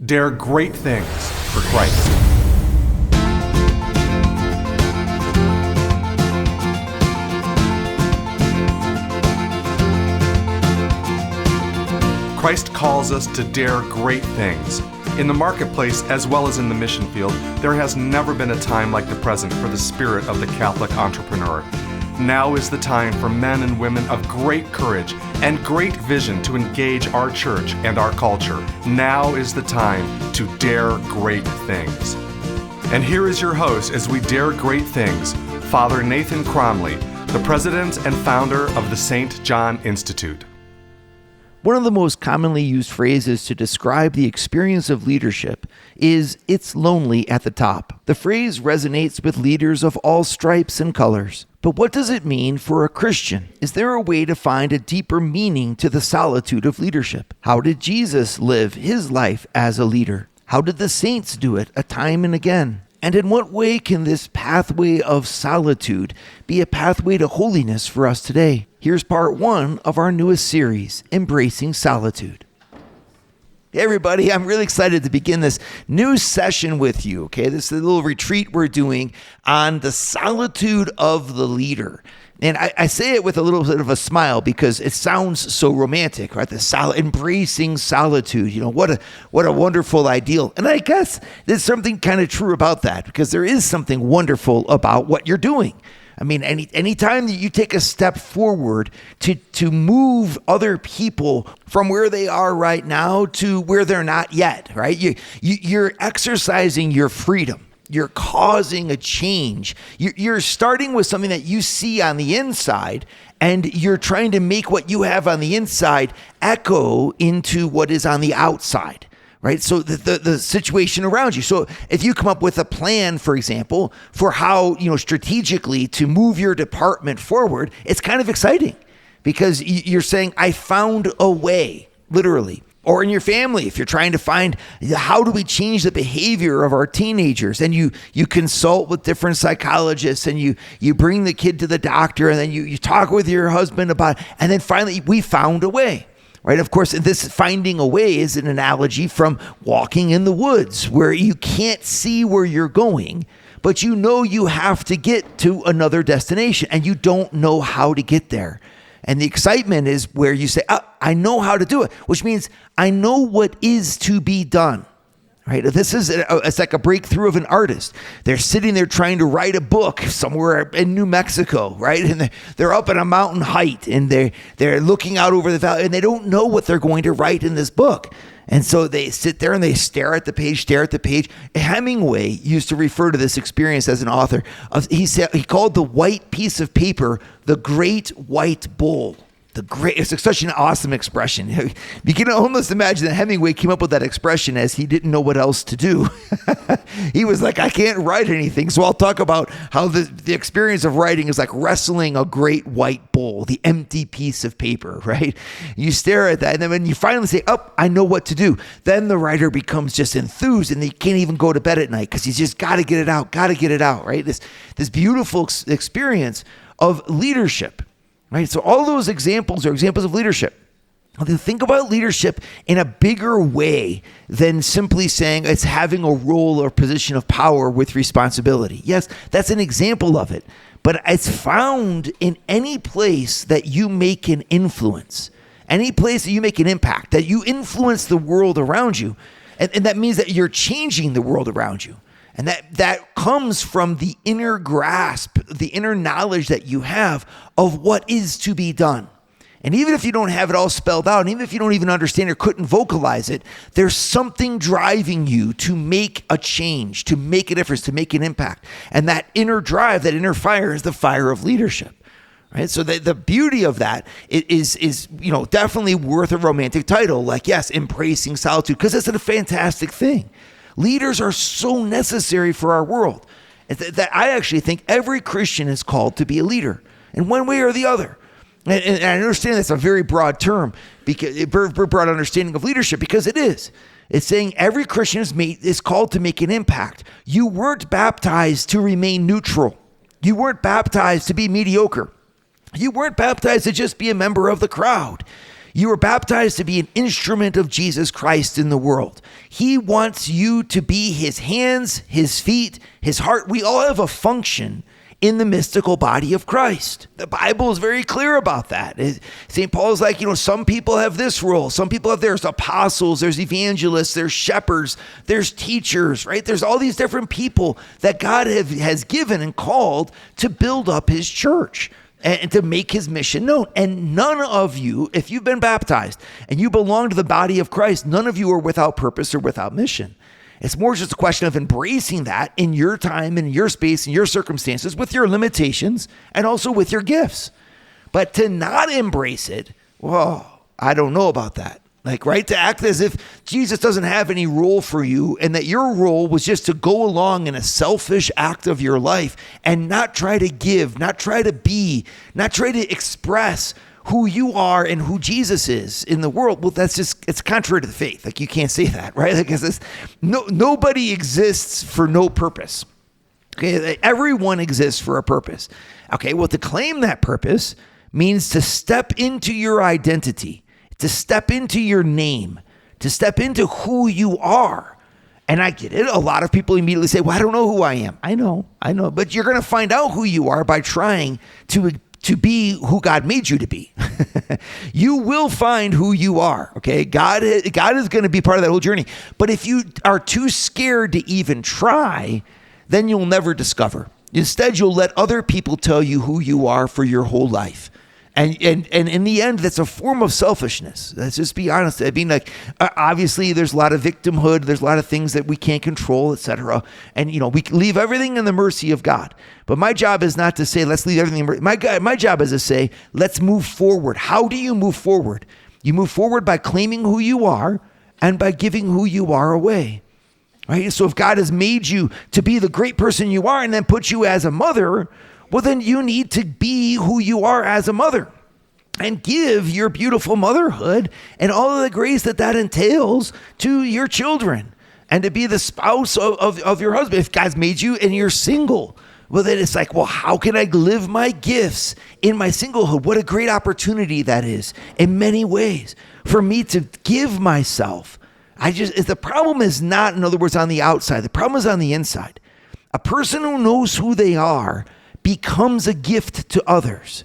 Dare great things for Christ. Christ calls us to dare great things. In the marketplace, as well as in the mission field, there has never been a time like the present for the spirit of the Catholic entrepreneur. Now is the time for men and women of great courage and great vision to engage our church and our culture. Now is the time to dare great things. And here is your host as we dare great things, Father Nathan Cromley, the president and founder of the St. John Institute. One of the most commonly used phrases to describe the experience of leadership is, "It's lonely at the top." The phrase resonates with leaders of all stripes and colors. But what does it mean for a Christian? Is there a way to find a deeper meaning to the solitude of leadership? How did Jesus live his life as a leader? How did the saints do it time and again? And in what way can this pathway of solitude be a pathway to holiness for us today? Here's part 1 of our newest series, Embracing Solitude. Hey everybody, I'm really excited to begin this new session with you, okay? This is a little retreat we're doing on the solitude of the leader. And I say it with a little bit of a smile because it sounds so romantic, right? Embracing solitude. You know, what a wonderful ideal. And I guess there's something kind of true about that because there is something wonderful about what you're doing. I mean, any time that you take a step forward to move other people from where they are right now to where they're not yet, right? You're exercising your freedom. You're causing a change. You're starting with something that you see on the inside, and you're trying to make what you have on the inside echo into what is on the outside, right? So the situation around you. So if you come up with a plan, for example, for how, strategically to move your department forward, it's kind of exciting because you're saying, I found a way, literally. Or in your family, if you're trying to find how do we change the behavior of our teenagers, and you consult with different psychologists, and you bring the kid to the doctor, and then you talk with your husband about it, and then finally we found a way, right? Of course, this finding a way is an analogy from walking in the woods where you can't see where you're going, but you know you have to get to another destination and you don't know how to get there. And the excitement is where you say, I know how to do it, which means I know what is to be done, right? It's like a breakthrough of an artist. They're sitting there trying to write a book somewhere in New Mexico, right? And they're up at a mountain height and they're looking out over the valley and they don't know what they're going to write in this book. And so they sit there and they stare at the page. Hemingway used to refer to this experience as an author. He called the white piece of paper the great white bull. It's such an awesome expression. You can almost imagine that Hemingway came up with that expression as he didn't know what else to do. He was like, I can't write anything. So I'll talk about how the experience of writing is like wrestling a great white bull, the empty piece of paper, right? You stare at that. And then when you finally say, I know what to do, then the writer becomes just enthused and they can't even go to bed at night because he's just got to get it out, right? This beautiful experience of leadership. Right? So all those examples are examples of leadership. Think about leadership in a bigger way than simply saying it's having a role or position of power with responsibility. Yes, that's an example of it, but it's found in any place that you make an influence, any place that you make an impact, that you influence the world around you. And that means that you're changing the world around you. And that comes from the inner grasp, the inner knowledge that you have of what is to be done. And even if you don't have it all spelled out, and even if you don't even understand or couldn't vocalize it, there's something driving you to make a change, to make a difference, to make an impact. And that inner drive, that inner fire is the fire of leadership. Right? So the beauty of that is definitely worth a romantic title, like, yes, Embracing Solitude, because it's a fantastic thing. Leaders are so necessary for our world that I actually think every Christian is called to be a leader in one way or the other. And I understand that's a very broad term, because a very broad understanding of leadership, because it is. It's saying every Christian is called to make an impact. You weren't baptized to remain neutral. You weren't baptized to be mediocre. You weren't baptized to just be a member of the crowd. You were baptized to be an instrument of Jesus Christ in the world. He wants you to be his hands, his feet, his heart. We all have a function in the mystical body of Christ. The Bible is very clear about that. St. Paul is like, some people have this role. Some people have there's apostles, there's evangelists, there's shepherds, there's teachers, right? There's all these different people that God has given and called to build up his church and to make his mission known. And none of you, if you've been baptized and you belong to the body of Christ, none of you are without purpose or without mission. It's more just a question of embracing that in your time, in your space, in your circumstances, with your limitations and also with your gifts. But to not embrace it, well, I don't know about that. Right? To act as if Jesus doesn't have any role for you and that your role was just to go along in a selfish act of your life and not try to give, not try to be, not try to express who you are and who Jesus is in the world. Well, it's contrary to the faith. You can't say that, right? Nobody exists for no purpose. Okay, everyone exists for a purpose. Okay, well, to claim that purpose means to step into your identity, to step into your name, to step into who you are. And I get it. A lot of people immediately say, well, I don't know who I am. I know. But you're going to find out who you are by trying to be who God made you to be. You will find who you are, okay? God is going to be part of that whole journey. But if you are too scared to even try, then you'll never discover. Instead, you'll let other people tell you who you are for your whole life. And in the end, that's a form of selfishness. Let's just be honest. I mean, obviously, there's a lot of victimhood. There's a lot of things that we can't control, etc. And, we leave everything in the mercy of God. But my job is not to say, let's leave everything. My job is to say, let's move forward. How do you move forward? You move forward by claiming who you are and by giving who you are away. Right? So if God has made you to be the great person you are and then put you as a mother, well, then you need to be who you are as a mother and give your beautiful motherhood and all of the grace that entails to your children and to be the spouse of your husband. If God's made you and you're single, well, then it's like, well, how can I live my gifts in my singlehood? What a great opportunity that is in many ways for me to give myself. The problem is not, in other words, on the outside. The problem is on the inside. A person who knows who they are becomes a gift to others.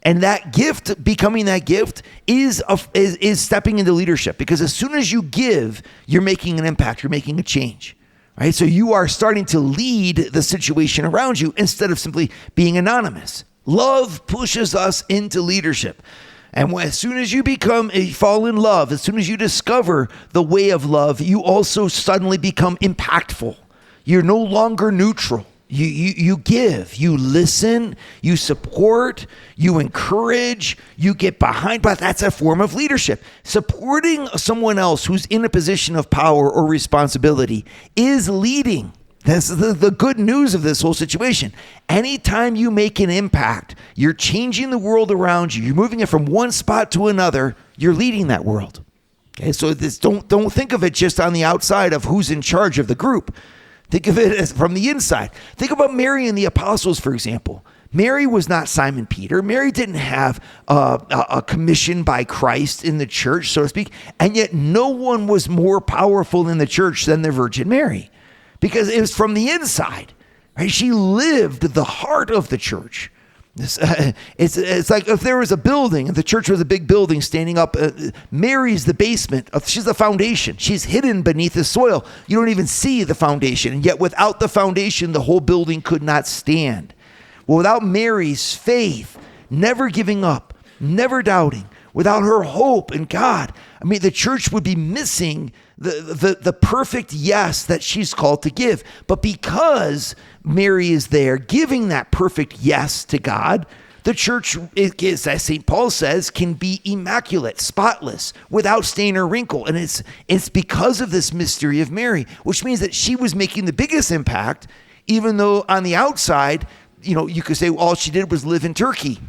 And that gift, becoming that gift, is stepping into leadership. Because as soon as you give, you're making an impact. You're making a change. Right? So you are starting to lead the situation around you instead of simply being anonymous. Love pushes us into leadership. And as soon as you fall in love, as soon as you discover the way of love, you also suddenly become impactful. You're no longer neutral. You give, you listen, you support, you encourage, you get behind, but that's a form of leadership. Supporting someone else who's in a position of power or responsibility is leading. That's the good news of this whole situation. Anytime you make an impact, you're changing the world around you. You're moving it from one spot to another. You're leading that world. Okay, so don't think of it just on the outside of who's in charge of the group. Think of it as from the inside. Think about Mary and the apostles, for example. Mary was not Simon Peter. Mary didn't have a commission by Christ in the church, so to speak. And yet no one was more powerful in the church than the Virgin Mary, because it was from the inside. Right? She lived the heart of the church. It's like if there was a building, if the church was a big building standing up, Mary's the basement. She's the foundation. She's hidden beneath the soil. You don't even see the foundation. And yet without the foundation, the whole building could not stand. Well, without Mary's faith, never giving up, never doubting, without her hope in God, the church would be missing the perfect yes that she's called to give. But because Mary is there giving that perfect yes to God, the church, as St. Paul says, can be immaculate, spotless, without stain or wrinkle. And it's because of this mystery of Mary, which means that she was making the biggest impact, even though on the outside, you could say all she did was live in Turkey.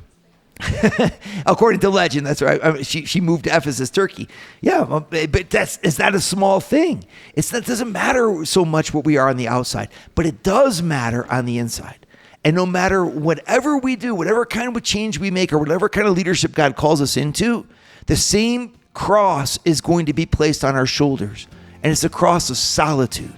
According to legend, that's right. She moved to Ephesus, Turkey. Yeah, but is that a small thing? That doesn't matter so much what we are on the outside, but it does matter on the inside. And no matter whatever we do, whatever kind of change we make, or whatever kind of leadership God calls us into, The same cross is going to be placed on our shoulders, and it's a cross of solitude.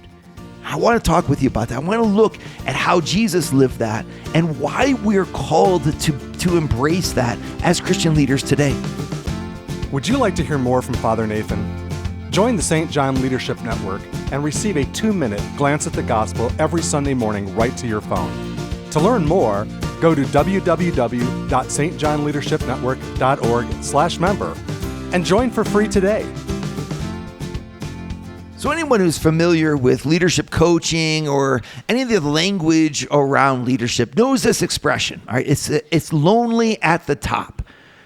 I want to talk with you about that. I want to look at how Jesus lived that and why we're called to embrace that as Christian leaders today. Would you like to hear more from Father Nathan? Join the St. John Leadership Network and receive a 2-minute glance at the gospel every Sunday morning right to your phone. To learn more, go to www.stjohnleadershipnetwork.org/member and join for free today. So anyone who's familiar with leadership coaching or any of the language around leadership knows this expression. All right, it's lonely at the top.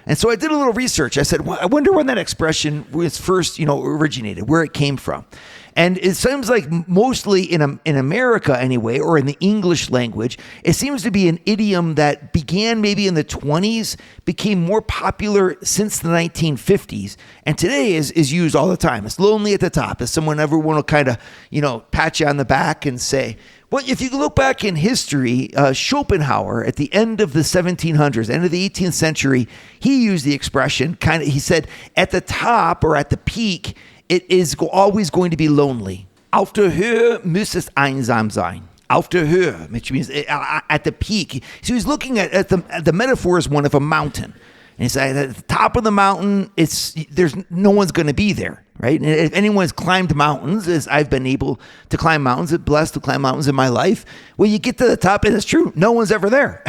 And so I did a little research. I said, well, I wonder when that expression was first, originated, where it came from. And it seems like mostly in America anyway, or in the English language, it seems to be an idiom that began maybe in the 20s, became more popular since the 1950s, and today is used all the time. It's lonely at the top. As someone everyone will kind of, pat you on the back and say, well, if you look back in history, Schopenhauer at the end of the 1700s, end of the 18th century, he used the expression he said, at the top or at the peak, it is always going to be lonely. Auf der Höhe muss es einsam sein. Auf der Höhe, which means at the peak. So he's looking at the metaphor is one of a mountain. And he said at the top of the mountain, there's no one's going to be there, right? And if anyone's climbed mountains, as I've been able to climb mountains, blessed to climb mountains in my life, well, you get to the top, and it's true, no one's ever there,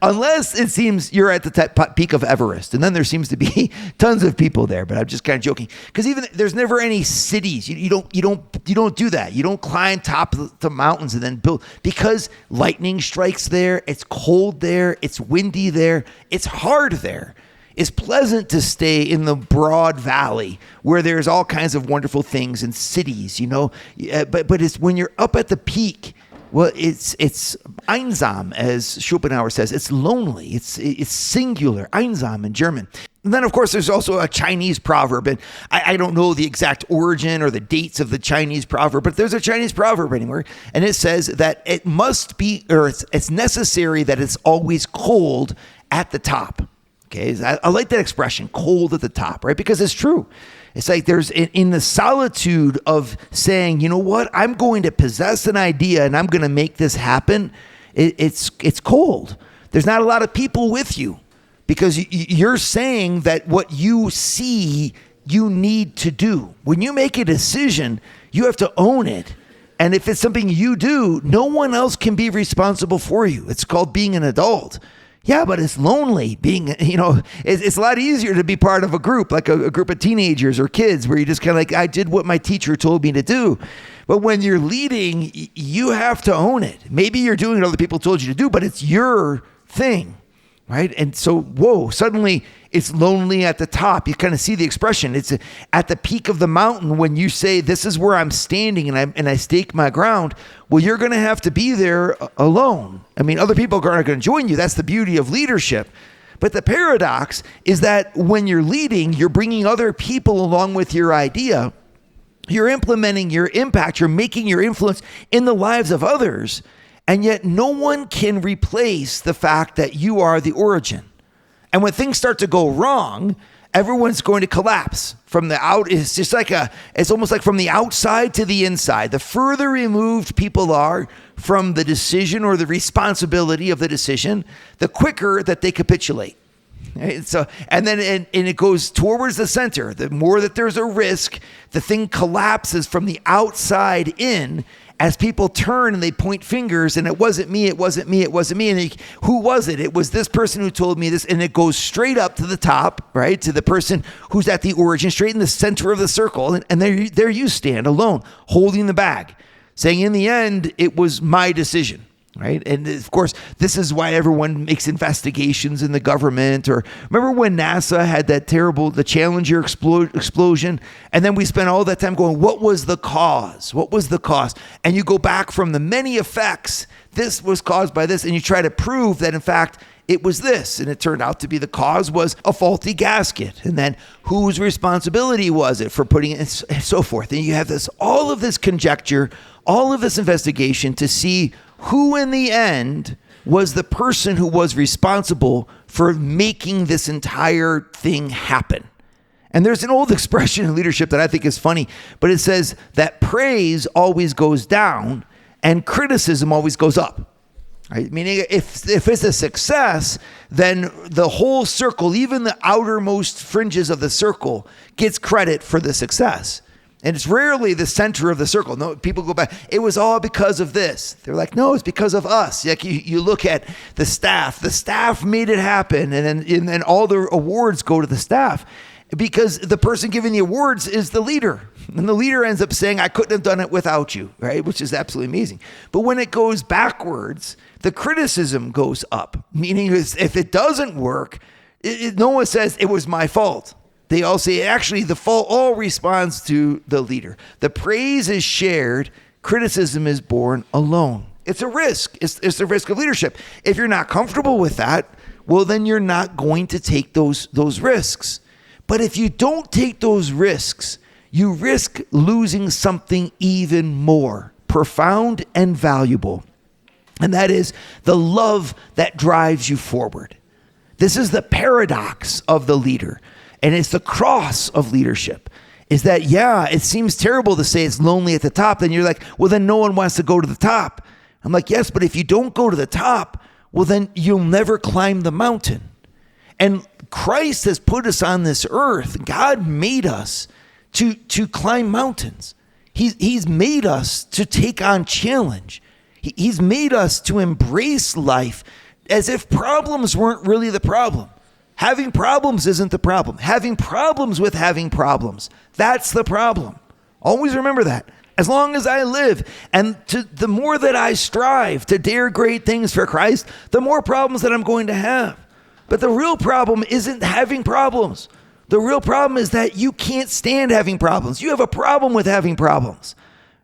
unless it seems you're at the peak of Everest, and then there seems to be tons of people there. But I'm just kind of joking, because even there's never any cities. You don't do that. You don't climb top of the mountains and then build, because lightning strikes there. It's cold there. It's windy there. It's hard there. It's pleasant to stay in the broad valley where there's all kinds of wonderful things and cities, but it's when you're up at the peak, well, it's einsam, as Schopenhauer says. It's lonely. It's singular, einsam in German. And then, of course, there's also a Chinese proverb, and I don't know the exact origin or the dates of the Chinese proverb, but there's a Chinese proverb anywhere, and it says that it must be, or it's necessary that it's always cold at the top. Okay, I like that expression, cold at the top, right? Because it's true. It's like there's in the solitude of saying, you know what, I'm going to possess an idea and I'm going to make this happen. It's cold. There's not a lot of people with you because you're saying that what you see, you need to do. When you make a decision, you have to own it. And if it's something you do, no one else can be responsible for you. It's called being an adult. Yeah, but it's lonely being, it's a lot easier to be part of a group, like a group of teenagers or kids where you just kind of like, I did what my teacher told me to do. But when you're leading, you have to own it. Maybe you're doing what other people told you to do, but it's your thing, right? And so, suddenly it's lonely at the top. You kind of see the expression. It's at the peak of the mountain when you say, this is where I'm standing and I stake my ground. Well, you're going to have to be there alone. I mean, other people aren't going to join you. That's the beauty of leadership. But the paradox is that when you're leading, you're bringing other people along with your idea. You're implementing your impact. You're making your influence in the lives of others. And yet no one can replace the fact that you are the origin. And when things start to go wrong, everyone's going to collapse from the out. It's almost like from the outside to the inside. The further removed people are from the decision or the responsibility of the decision, the quicker that they capitulate. Right? So, and it goes towards the center. The more that there's a risk, the thing collapses from the outside in. As people turn and they point fingers and it wasn't me. And who was it? It was this person who told me this. And it goes straight up to the top, right? To the person who's at the origin, straight in the center of the circle. And there you stand alone, holding the bag, saying in the end, it was my decision. Right. And of course, this is why everyone makes investigations in the government. Or remember when NASA had the Challenger explosion? And then we spent all that time going, what was the cause? What was the cause? And you go back from the many effects. This was caused by this. And you try to prove that, in fact, it was this. And it turned out to be the cause was a faulty gasket. And then whose responsibility was it for putting it, and so forth. And you have all of this conjecture, all of this investigation to see who in the end was the person who was responsible for making this entire thing happen. And there's an old expression in leadership that I think is funny, but it says that praise always goes down and criticism always goes up. Right? Meaning if it's a success, then the whole circle, even the outermost fringes of the circle, gets credit for the success. And it's rarely the center of the circle. No, people go back, it was all because of this. They're like, no, it's because of us. Like you look at the staff made it happen, and then all the awards go to the staff because the person giving the awards is the leader. And the leader ends up saying, I couldn't have done it without you, right? Which is absolutely amazing. But when it goes backwards, the criticism goes up. Meaning if it doesn't work, no one says it was my fault. They all say, actually, the fault all responds to the leader. The praise is shared. Criticism is borne alone. It's a risk. It's the risk of leadership. If you're not comfortable with that, well, then you're not going to take those risks. But if you don't take those risks, you risk losing something even more profound and valuable. And that is the love that drives you forward. This is the paradox of the leader. And it's the cross of leadership, is that, yeah, it seems terrible to say it's lonely at the top. Then you're like, well, then no one wants to go to the top. I'm like, yes, but if you don't go to the top, well, then you'll never climb the mountain. And Christ has put us on this earth. God made us to climb mountains. He's made us to take on challenge. He's made us to embrace life as if problems weren't really the problem. Having problems isn't the problem. Having problems with having problems, that's the problem. Always remember that. As long as I live, and the more that I strive to dare great things for Christ, the more problems that I'm going to have. But the real problem isn't having problems. The real problem is that you can't stand having problems. You have a problem with having problems.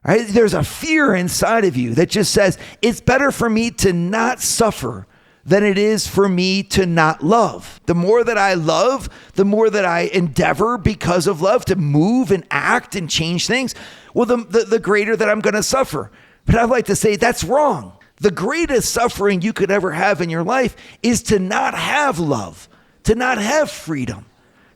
Right? There's a fear inside of you that just says, it's better for me to not suffer than it is for me to not love. The more that I love, the more that I endeavor because of love to move and act and change things, well, the greater that I'm going to suffer. But I'd like to say that's wrong. The greatest suffering you could ever have in your life is to not have love, to not have freedom,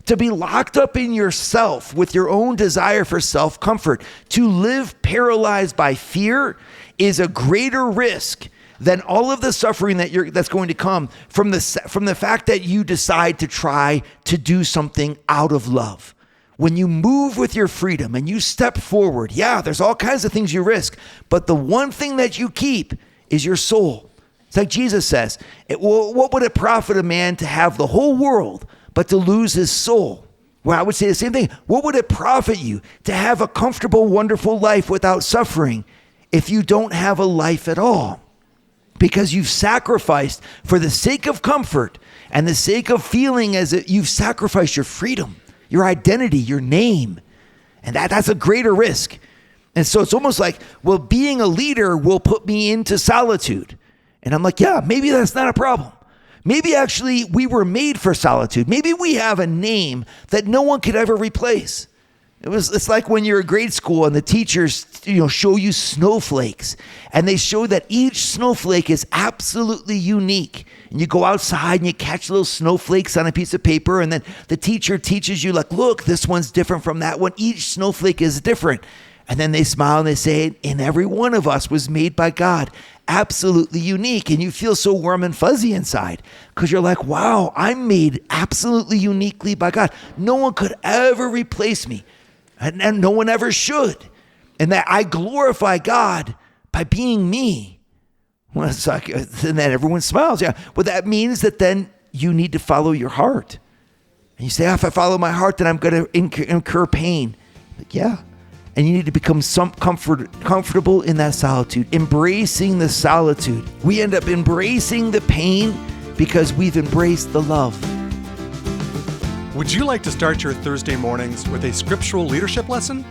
to be locked up in yourself with your own desire for self-comfort. To live paralyzed by fear is a greater risk than all of the suffering that's going to come from the fact that you decide to try to do something out of love. When you move with your freedom and you step forward, yeah, there's all kinds of things you risk, but the one thing that you keep is your soul. It's like Jesus says, what would it profit a man to have the whole world but to lose his soul? Well, I would say the same thing. What would it profit you to have a comfortable, wonderful life without suffering if you don't have a life at all? Because you've sacrificed for the sake of comfort and the sake of feeling as if you've sacrificed your freedom, your identity, your name. And that's a greater risk. And so it's almost like, well, being a leader will put me into solitude. And I'm like, yeah, maybe that's not a problem. Maybe actually we were made for solitude. Maybe we have a name that no one could ever replace. It's like when you're in grade school and the teachers, show you snowflakes, and they show that each snowflake is absolutely unique. And you go outside and you catch little snowflakes on a piece of paper, and then the teacher teaches you, like, look, this one's different from that one. Each snowflake is different. And then they smile and they say, and every one of us was made by God, absolutely unique. And you feel so warm and fuzzy inside because you're like, wow, I'm made absolutely uniquely by God. No one could ever replace me. And no one ever should. And that I glorify God by being me. Well, it's like, and then everyone smiles. Yeah. Well, that means that then you need to follow your heart. And you say, if I follow my heart, then I'm going to incur pain. Like, yeah. And you need to become comfortable in that solitude, embracing the solitude. We end up embracing the pain because we've embraced the love. Would you like to start your Thursday mornings with a scriptural leadership lesson?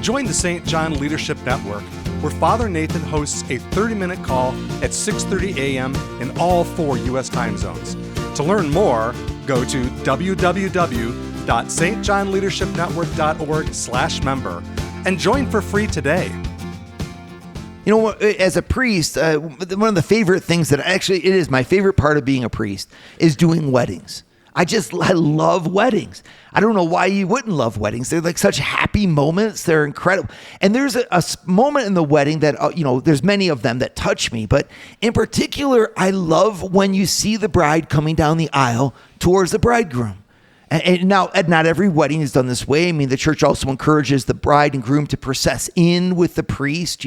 Join the St. John Leadership Network, where Father Nathan hosts a 30-minute call at 6:30 a.m. in all 4 U.S. time zones. To learn more, go to www.stjohnleadershipnetwork.org/member and join for free today. You know, as a priest, one of the favorite things that actually it is my favorite part of being a priest is doing weddings. I love weddings. I don't know why you wouldn't love weddings. They're like such happy moments. They're incredible. And there's a moment in the wedding that, there's many of them that touch me. But in particular, I love when you see the bride coming down the aisle towards the bridegroom. And now, not every wedding is done this way. I mean, the church also encourages the bride and groom to process in with the priest,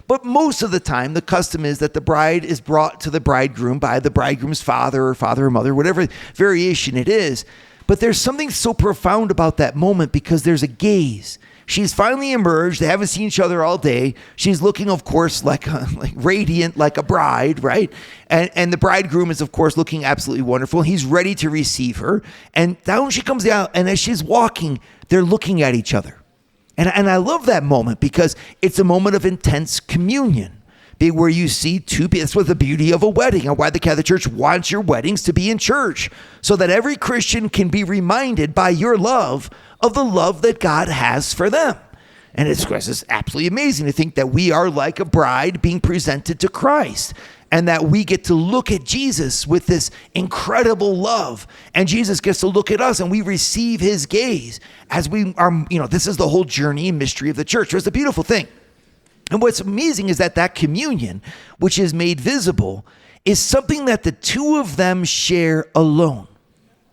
But most of the time, the custom is that the bride is brought to the bridegroom by the bridegroom's father or mother, whatever variation it is. But there's something so profound about that moment because there's a gaze. She's finally emerged. They haven't seen each other all day. She's looking, of course, like radiant, like a bride, right? And the bridegroom is, of course, looking absolutely wonderful. He's ready to receive her. And down she comes down, and as she's walking, they're looking at each other. And I love that moment because it's a moment of intense communion. Where you see two people. That's what the beauty of a wedding and why the Catholic Church wants your weddings to be in church so that every Christian can be reminded by your love of the love that God has for them. And it's absolutely amazing to think that we are like a bride being presented to Christ and that we get to look at Jesus with this incredible love. And Jesus gets to look at us and we receive his gaze as we are, this is the whole journey and mystery of the church. So it's a beautiful thing. And what's amazing is that communion, which is made visible, is something that the two of them share alone.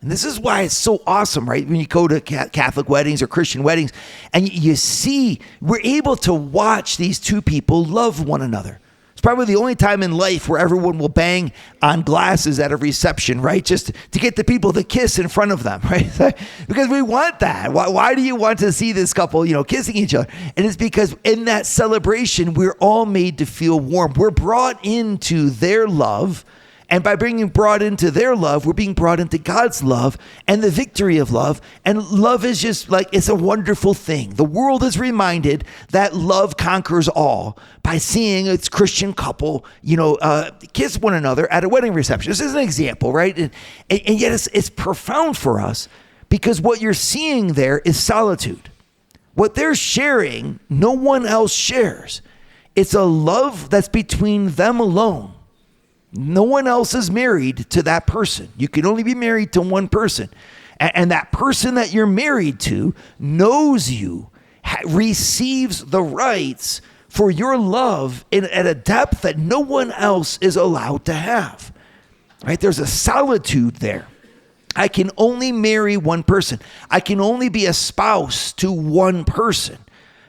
And this is why it's so awesome, right? When you go to Catholic weddings or Christian weddings, and you see, we're able to watch these two people love one another. It's probably the only time in life where everyone will bang on glasses at a reception, right? Just to get the people to kiss in front of them, right? Because we want that. Why do you want to see this couple, kissing each other? And it's because in that celebration, we're all made to feel warm. We're brought into their love. And by being brought into their love, we're being brought into God's love and the victory of love. And love is just it's a wonderful thing. The world is reminded that love conquers all by seeing its Christian couple, kiss one another at a wedding reception. This is an example, right? And yet it's profound for us because what you're seeing there is solitude. What they're sharing, no one else shares. It's a love that's between them alone. No one else is married to that person. You can only be married to one person. And that person that you're married to knows you, receives the rights for your love at a depth that no one else is allowed to have. Right? There's a solitude there. I can only marry one person. I can only be a spouse to one person.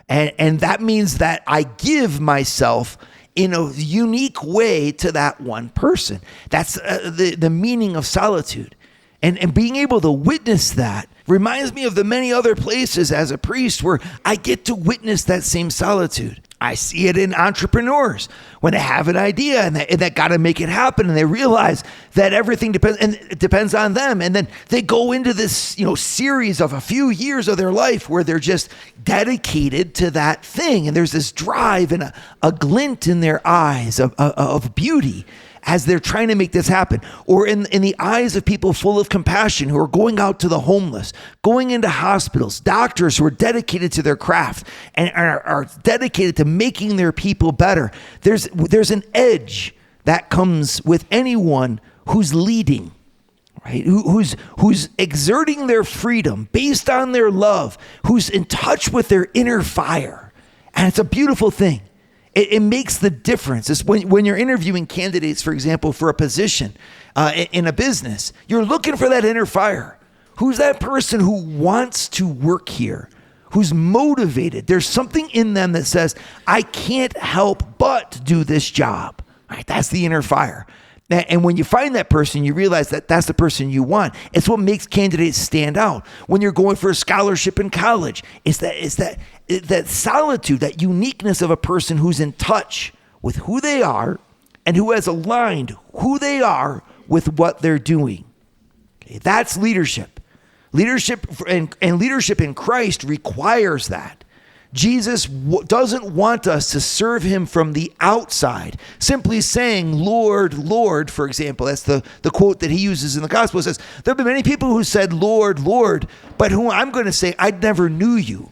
And that means that I give myself in a unique way to that one person. That's the meaning of solitude. And being able to witness that reminds me of the many other places as a priest where I get to witness that same solitude. I see it in entrepreneurs when they have an idea and they got to make it happen, and they realize that everything depends on them. And then they go into this, series of a few years of their life where they're just dedicated to that thing. And there's this drive and a glint in their eyes of beauty as they're trying to make this happen. Or in the eyes of people full of compassion who are going out to the homeless, going into hospitals, doctors who are dedicated to their craft and are dedicated to making their people better. There's an edge that comes with anyone who's leading, right? Who's exerting their freedom based on their love, who's in touch with their inner fire. And it's a beautiful thing. It makes the difference. It's when you're interviewing candidates, for example, for a position in a business, you're looking for that inner fire. Who's that person who wants to work here? Who's motivated? There's something in them that says, I can't help but do this job. Right? That's the inner fire. And when you find that person, you realize that that's the person you want. It's what makes candidates stand out. When you're going for a scholarship in college, it's that solitude, that uniqueness of a person who's in touch with who they are and who has aligned who they are with what they're doing. Okay, that's leadership. Leadership and leadership in Christ requires that. Jesus doesn't want us to serve him from the outside. Simply saying, Lord, Lord, for example, that's the quote that he uses in the gospel. It says, there have been many people who said, Lord, Lord, but who I'm going to say, I never knew you.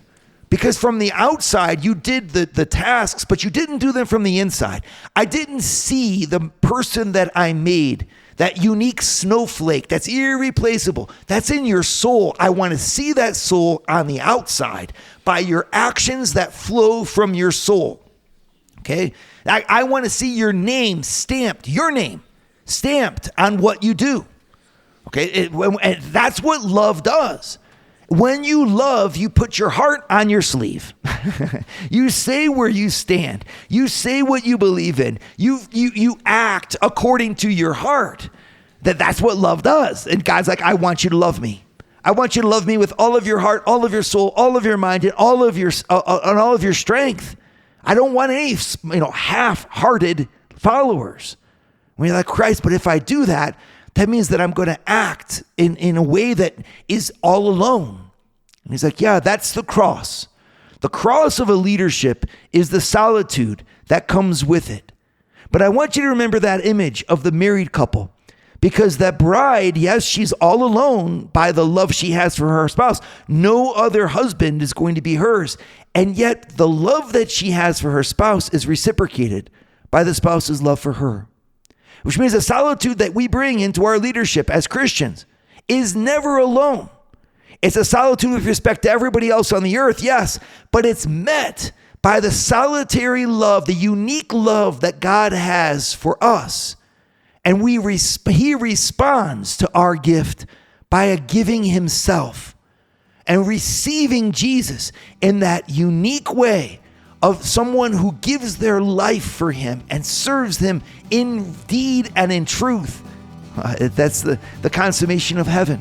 Because from the outside, you did the tasks, but you didn't do them from the inside. I didn't see the person that I made, that unique snowflake that's irreplaceable, that's in your soul. I want to see that soul on the outside by your actions that flow from your soul. Okay? I want to see your name stamped on what you do. Okay? And that's what love does. When you love, you put your heart on your sleeve. You say where you stand. You say what you believe in. You act according to your heart. That's what love does. And God's like, I want you to love me. I want you to love me with all of your heart, all of your soul, all of your mind, and all of your strength. I don't want any half-hearted followers. When you're like, Christ, but if I do that, that means that I'm going to act in a way that is all alone. And he's like, yeah, that's the cross. The cross of a leadership is the solitude that comes with it. But I want you to remember that image of the married couple, because that bride, yes, she's all alone by the love she has for her spouse. No other husband is going to be hers. And yet the love that she has for her spouse is reciprocated by the spouse's love for her. Which means the solitude that we bring into our leadership as Christians is never alone. It's a solitude with respect to everybody else on the earth, yes, but it's met by the solitary love, the unique love that God has for us. And he responds to our gift by giving himself and receiving Jesus in that unique way of someone who gives their life for him and serves him in deed and in truth. That's the consummation of heaven.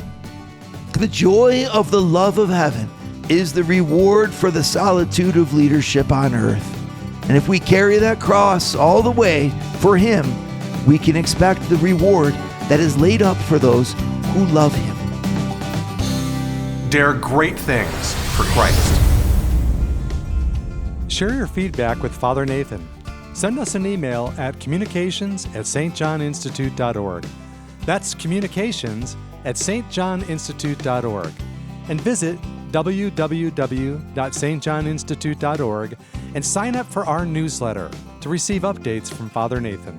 The joy of the love of heaven is the reward for the solitude of leadership on earth. And if we carry that cross all the way for him, we can expect the reward that is laid up for those who love him. Dare great things for Christ. Share your feedback with Father Nathan. Send us an email at communications@stjohninstitute.org. That's communications@stjohninstitute.org. And visit www.stjohninstitute.org and sign up for our newsletter to receive updates from Father Nathan.